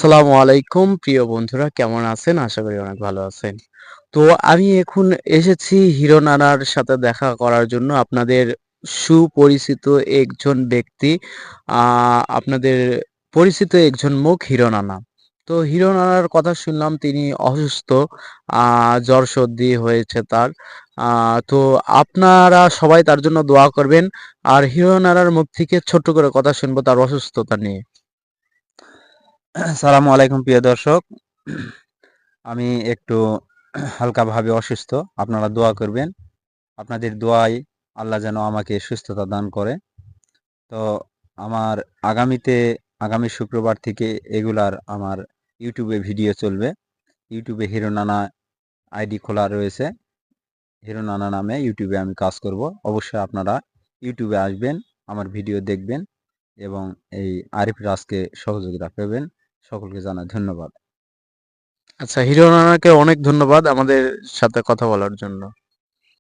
আসসালামু আলাইকুম প্রিয় বন্ধুরা, কেমন আছেন? আশা করি অনেক ভালো আছেন। তো আমি এখন এসেছি হিরো নানার সাথে দেখা করার জন্য। আপনাদের সুপরিচিত একজন ব্যক্তি, আপনাদের পরিচিত একজন মুখ হিরো নানা। তো হিরো নানার কথা শুনলাম তিনি অসুস্থ, জ্বর সর্দি হয়েছে তার। তো আপনারা সবাই তার জন্য দোয়া করবেন। আর হিরো নানার মুখ থেকে ছোট্ট করে কথা শুনবো তার অসুস্থতা নিয়ে। সালামু আলাইকুম প্রিয় দর্শক। আমি একটু হালকাভাবে অসুস্থ। আপনারা দোয়া করবেন। আপনাদের দোয়ায় আল্লাহ যেন আমাকে সুস্থতা দান করে। তো আমার আগামী শুক্রবার থেকে রেগুলার আমার ইউটিউবে ভিডিও চলবে। ইউটিউবে হিরো নানা আইডি খোলা রয়েছে। হিরো নানা নামে ইউটিউবে আমি কাজ করব। অবশ্যই আপনারা ইউটিউবে আসবেন, আমার ভিডিও দেখবেন এবং এই আরিফ রাজকে সহযোগিতা করবেন। সকলকে জানাই ধন্যবাদ। আচ্ছা, হিরো রানাকে অনেক ধন্যবাদ আমাদের সাথে কথা বলার জন্য।